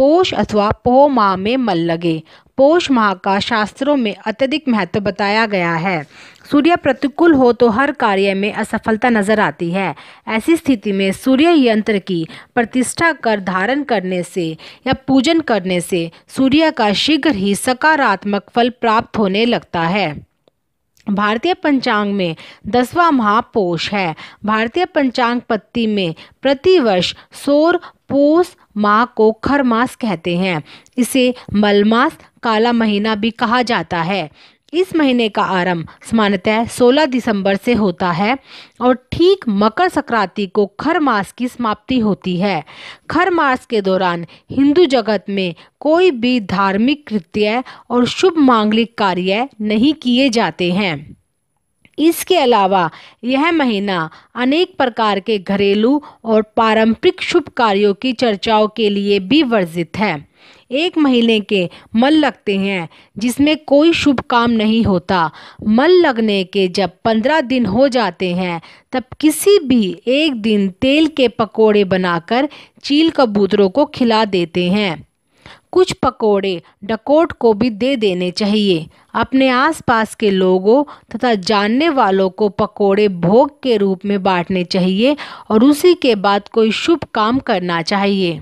पोष अथवा पोह माह में मल लगे। पोष माह का शास्त्रों में अत्यधिक महत्व बताया गया है। सूर्य प्रतिकूल हो तो हर कार्य में असफलता नजर आती है। ऐसी स्थिति में सूर्य यंत्र की प्रतिष्ठा कर धारण करने से या पूजन करने से सूर्य का शीघ्र ही सकारात्मक फल प्राप्त होने लगता है। भारतीय पंचांग में 10वां माह पोष है। भारतीय पंचांग पत्ति में प्रतिवर्ष सौर पोष माह को खर मास कहते हैं। इसे मलमास काला महीना भी कहा जाता है। इस महीने का आरंभ सामान्यतः 16 दिसंबर से होता है और ठीक मकर संक्रांति को खर मास की समाप्ति होती है। खर मास के दौरान हिंदू जगत में कोई भी धार्मिक कृत्य और शुभ मांगलिक कार्य नहीं किए जाते हैं। इसके अलावा यह महीना अनेक प्रकार के घरेलू और पारंपरिक शुभ कार्यों की चर्चाओं के लिए भी वर्जित है। एक महीने के मल लगते हैं जिसमें कोई शुभ काम नहीं होता। मल लगने के जब 15 दिन हो जाते हैं तब किसी भी एक दिन तेल के पकोड़े बनाकर चील कबूतरों को खिला देते हैं। कुछ पकोड़े डकौत को भी दे देने चाहिए। अपने आसपास के लोगों तथा जानने वालों को पकोड़े भोग के रूप में बांटने चाहिए और उसी के बाद कोई शुभ काम करना चाहिए।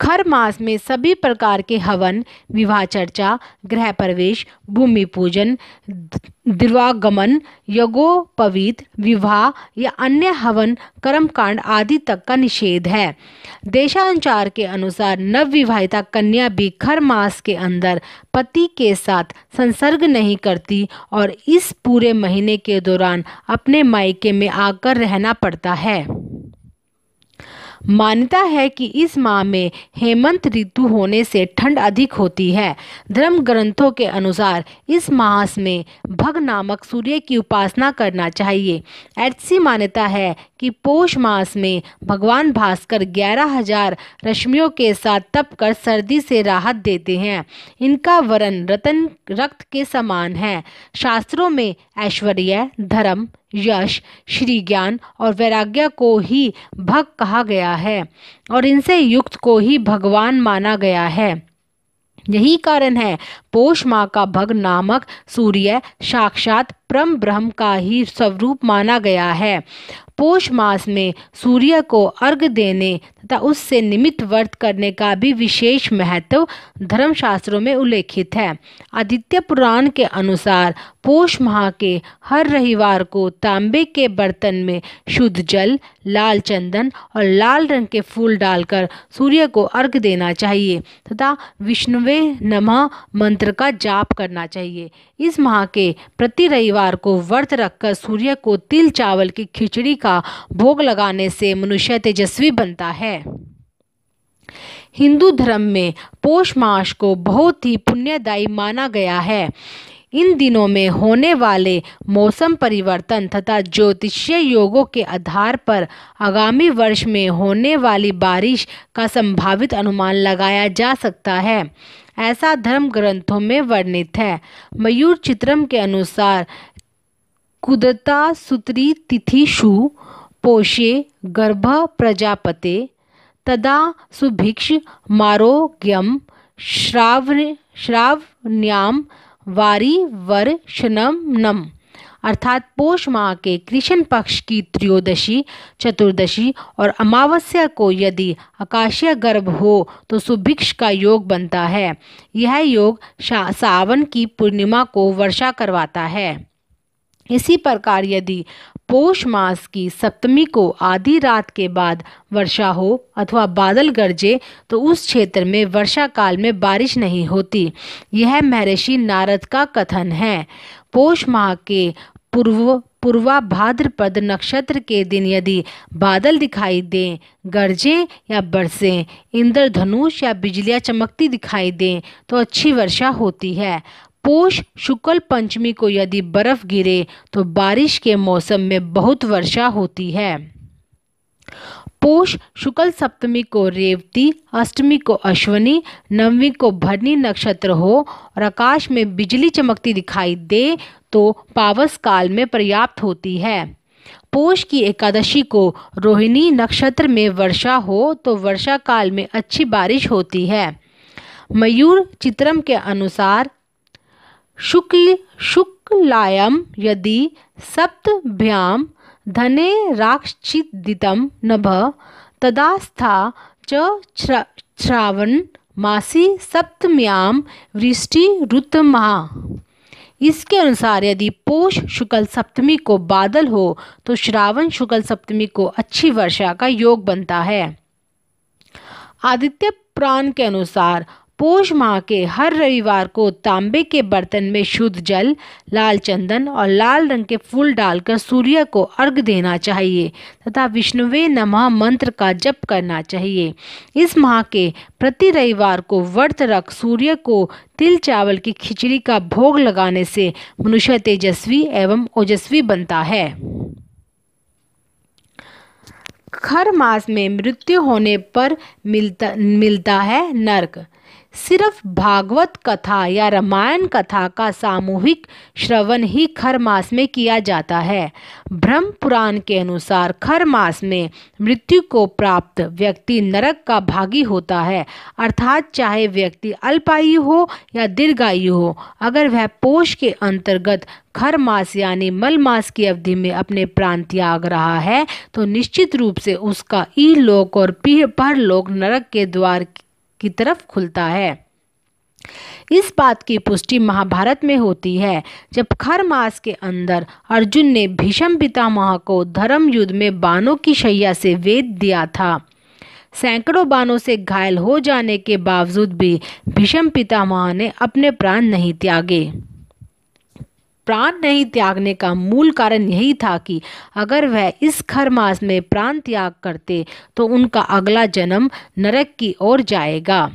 खर मास में सभी प्रकार के हवन, विवाह चर्चा, गृह प्रवेश, भूमि पूजन, दिवागमन, यज्ञोपवीत, विवाह या अन्य हवन कर्मकांड आदि तक का निषेध है। देशानुसार के अनुसार नवविवाहिता कन्या भी खर मास के अंदर पति के साथ संसर्ग नहीं करती और इस पूरे महीने के दौरान अपने मायके में आकर रहना पड़ता है। मान्यता है कि इस माह में हेमंत ऋतु होने से ठंड अधिक होती है। धर्म ग्रंथों के अनुसार इस मास में भग नामक सूर्य की उपासना करना चाहिए। ऐसी मान्यता है कि पोष मास में भगवान भास्कर 11,000 रश्मियों के साथ तप कर सर्दी से राहत देते हैं। इनका वर्ण रतन रक्त के समान है। शास्त्रों में ऐश्वर्य, धर्म, यश, श्री ज्ञान और वैराग्य को ही भग कहा गया है और इनसे युक्त को ही भगवान माना गया है। यही कारण है पोष माह का भग नामक सूर्य साक्षात परम ब्रह्म का ही स्वरूप माना गया है। पोष मास में सूर्य को अर्घ्य देने तथा उससे निमित्त व्रत करने का भी विशेष महत्व धर्मशास्त्रों में उल्लेखित है। आदित्य पुराण के अनुसार पोष माह के हर रविवार को तांबे के बर्तन में शुद्ध जल, लाल चंदन और लाल रंग के फूल डालकर सूर्य को अर्घ्य देना चाहिए तथा विष्णुवे नमः मंत्र का जाप करना चाहिए। इस माह के प्रति रविवार को व्रत रखकर सूर्य को तिल चावल की खिचड़ी का भोग लगाने से मनुष्य तेजस्वी बनता है। हिंदू धर्म में पोष मास को बहुत ही पुण्यदायी माना गया है। इन दिनों में होने वाले मौसम परिवर्तन तथा ज्योतिषीय योगों के आधार पर आगामी वर्ष में होने वाली बारिश का संभावित अनुमान लगाया जा सकता है। ऐसा धर्म ग्रंथों में वर्णित है। मयूर चित्रम के अनुसार कुदता सुत्री तिथिषु पोषे गर्भ प्रजापते तदा सुभिक्ष मारोग्यम श्रावण्याम वारी वर्षनम नम। अर्थात पोष माह के कृष्ण पक्ष की त्रयोदशी, चतुर्दशी और अमावस्या को यदि आकाशीय गर्भ हो तो सुभिक्ष का योग बनता है। यह योग सावन की पूर्णिमा को वर्षा करवाता है। इसी प्रकार यदि पोष मास की सप्तमी को आधी रात के बाद वर्षा हो अथवा बादल गरजे तो उस क्षेत्र में वर्षा काल में बारिश नहीं होती। यह महर्षि नारद का कथन है। पोष माह के पूर्वा भाद्रपद नक्षत्र के दिन यदि बादल दिखाई दें, गरजें या बरसें, इंद्रधनुष या बिजलियां चमकती दिखाई दें तो अच्छी वर्षा होती है। पोष शुक्ल पंचमी को यदि बर्फ गिरे तो बारिश के मौसम में बहुत वर्षा होती है। पोष शुक्ल सप्तमी को रेवती, अष्टमी को अश्वनी, नवमी को भरणी नक्षत्र हो और आकाश में बिजली चमकती दिखाई दे तो पावस काल में पर्याप्त होती है। पोष की एकादशी को रोहिणी नक्षत्र में वर्षा हो तो वर्षा काल में अच्छी बारिश होती है। मयूर चित्रम के अनुसार शुक्लायाम यदि सप्तभ्याम धने राक्षिदितं नभ तदास्था च श्रावण मासी सप्तम्याम वृष्टि ऋतुमहा। इसके अनुसार यदि पोष शुक्ल सप्तमी को बादल हो तो श्रावण शुक्ल सप्तमी को अच्छी वर्षा का योग बनता है। आदित्य पुराण के अनुसार पोष माह के हर रविवार को तांबे के बर्तन में शुद्ध जल, लाल चंदन और लाल रंग के फूल डालकर सूर्य को अर्घ देना चाहिए तथा विष्णुवे नमः मंत्र का जप करना चाहिए। इस माह के प्रति रविवार को व्रत रख सूर्य को तिल चावल की खिचड़ी का भोग लगाने से मनुष्य तेजस्वी एवं ओजस्वी बनता है। खर मास में मृत्यु होने पर मिलता है नरक। सिर्फ भागवत कथा या रामायण कथा का सामूहिक श्रवण ही खर मास में किया जाता है। ब्रह्म पुराण के अनुसार खर मास में मृत्यु को प्राप्त व्यक्ति नरक का भागी होता है, अर्थात चाहे व्यक्ति अल्पायु हो या दीर्घायु हो, अगर वह पोष के अंतर्गत खर मास यानी मल मास की अवधि में अपने प्राण त्याग रहा है तो निश्चित रूप से उसका इहलोक और परलोक नरक के द्वार की तरफ खुलता है। इस बात की पुष्टि महाभारत में होती है, जब खर मास के अंदर अर्जुन ने भीष्म पितामह को धर्म युद्ध में बाणों की शैया से वेध दिया था। सैकड़ों बाणों से घायल हो जाने के बावजूद भी भीष्म पितामह ने अपने प्राण नहीं त्यागे। प्राण नहीं त्यागने का मूल कारण यही था कि अगर वह इस खर मास में प्राण त्याग करते तो उनका अगला जन्म नरक की ओर जाएगा।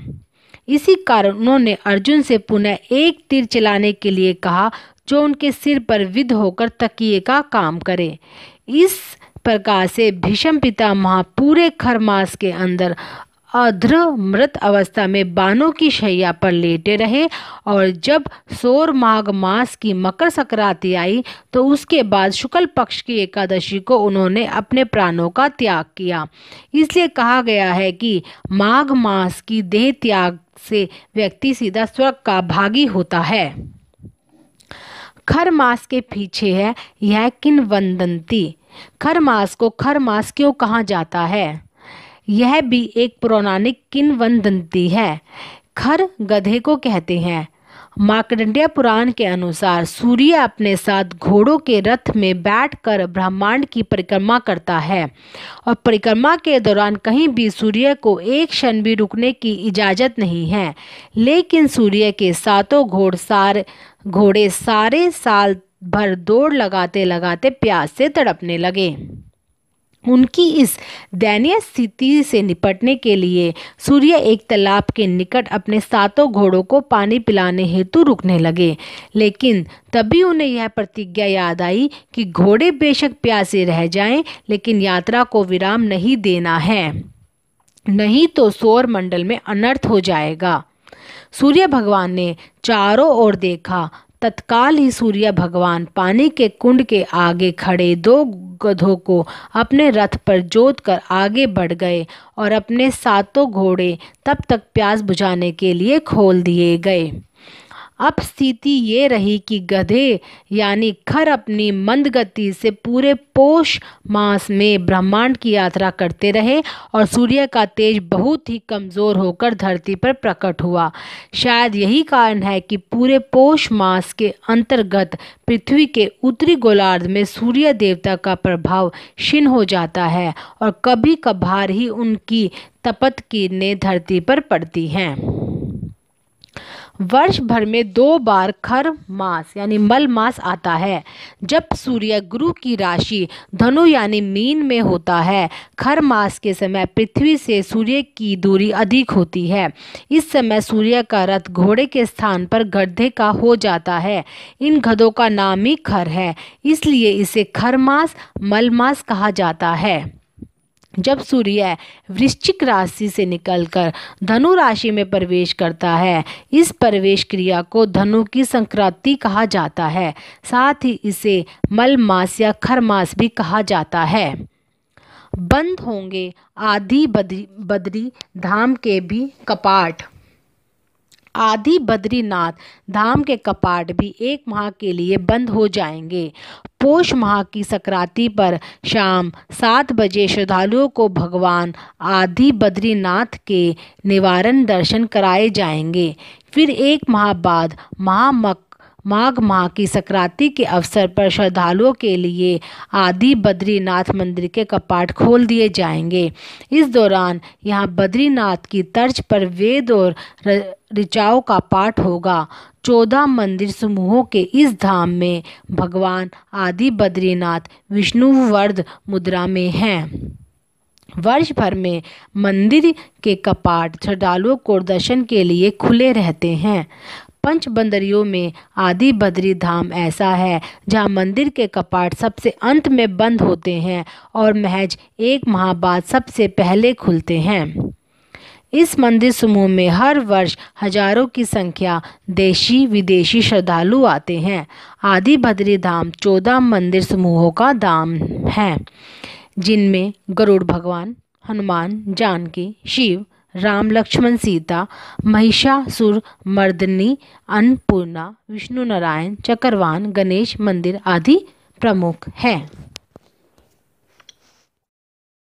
इसी कारण उन्होंने अर्जुन से पुनः एक तीर चलाने के लिए कहा जो उनके सिर पर विद्ध होकर तकिए का काम करे। इस प्रकार से भीष्म पितामह पूरे खर मास के अंदर अध्र मृत अवस्था में बाणों की शैया पर लेटे रहे और जब सौर माघ मास की मकर संक्रांति आई तो उसके बाद शुक्ल पक्ष की एकादशी को उन्होंने अपने प्राणों का त्याग किया। इसलिए कहा गया है कि माघ मास की देह त्याग से व्यक्ति सीधा स्वर्ग का भागी होता है। खर मास के पीछे है यह किंवदंती। खर मास को खर मास क्यों कहा जाता है, यह भी एक पौराणिक किंवदंती है। खर गधे को कहते हैं। मार्कंडेय पुराण के अनुसार सूर्य अपने साथ घोड़ों के रथ में बैठकर ब्रह्मांड की परिक्रमा करता है और परिक्रमा के दौरान कहीं भी सूर्य को एक क्षण भी रुकने की इजाज़त नहीं है। लेकिन सूर्य के सातों घोड़े सारे साल भर दौड़ लगाते लगाते प्यास से तड़पने लगे। उनकी इस दयनीय स्थिति से निपटने के लिए सूर्य एक तालाब के निकट अपने सातों घोड़ों को पानी पिलाने हेतु रुकने लगे। लेकिन तभी उन्हें यह प्रतिज्ञा याद आई कि घोड़े बेशक प्यासे रह जाएं, लेकिन यात्रा को विराम नहीं देना है, नहीं तो सौर मंडल में अनर्थ हो जाएगा। सूर्य भगवान ने चारों ओर देखा। तत्काल ही सूर्य भगवान पानी के कुंड के आगे खड़े दो गधों को अपने रथ पर जोतकर आगे बढ़ गए और अपने सातों घोड़े तब तक प्यास बुझाने के लिए खोल दिए गए। अब स्थिति ये रही कि गधे यानी खर अपनी मंद गति से पूरे पोष मास में ब्रह्मांड की यात्रा करते रहे और सूर्य का तेज बहुत ही कमज़ोर होकर धरती पर प्रकट हुआ। शायद यही कारण है कि पूरे पोष मास के अंतर्गत पृथ्वी के उत्तरी गोलार्ध में सूर्य देवता का प्रभाव क्षीण हो जाता है और कभी कभार ही उनकी तपत किरणें धरती पर पड़ती हैं। वर्ष भर में 2 बार खर मास यानी मल मास आता है, जब सूर्य गुरु की राशि धनु यानी मीन में होता है। खर मास के समय पृथ्वी से सूर्य की दूरी अधिक होती है। इस समय सूर्य का रथ घोड़े के स्थान पर गधे का हो जाता है। इन गधों का नाम ही खर है, इसलिए इसे खर मास मल मास कहा जाता है। जब सूर्य वृश्चिक राशि से निकलकर धनु राशि में प्रवेश करता है, इस प्रवेश क्रिया को धनु की संक्रांति कहा जाता है। साथ ही इसे मल मास या खर मास भी कहा जाता है। बंद होंगे आदि बद्री धाम के भी कपाट। आदि बद्रीनाथ धाम के कपाट भी 1 माह के लिए बंद हो जाएंगे। पौष माह की संक्रांति पर शाम 7 बजे श्रद्धालुओं को भगवान आदि बद्रीनाथ के निवारण दर्शन कराए जाएंगे। फिर 1 माह बाद माघ माह की संक्रांति के अवसर पर श्रद्धालुओं के लिए आदि बद्रीनाथ मंदिर के कपाट खोल दिए जाएंगे। इस दौरान यहाँ बद्रीनाथ की तर्ज पर वेद और ऋचाओं का पाठ होगा। 14 मंदिर समूहों के इस धाम में भगवान आदि बद्रीनाथ विष्णुवर्ध मुद्रा में हैं। वर्ष भर में मंदिर के कपाट श्रद्धालुओं को दर्शन के लिए खुले रहते हैं। पंचबंदरियों में आदि बद्री धाम ऐसा है जहां मंदिर के कपाट सबसे अंत में बंद होते हैं और महज 1 माह बाद सबसे पहले खुलते हैं। इस मंदिर समूह में हर वर्ष हजारों की संख्या देशी विदेशी श्रद्धालु आते हैं। आदि बद्री धाम 14 मंदिर समूहों का धाम है, जिनमें गरुड़ भगवान, हनुमान, जानकी, शिव, राम, लक्ष्मण, सीता, महिषासुर मर्दिनी, अन्नपूर्णा, विष्णु नारायण, चक्रवान, गणेश मंदिर आदि प्रमुख हैं।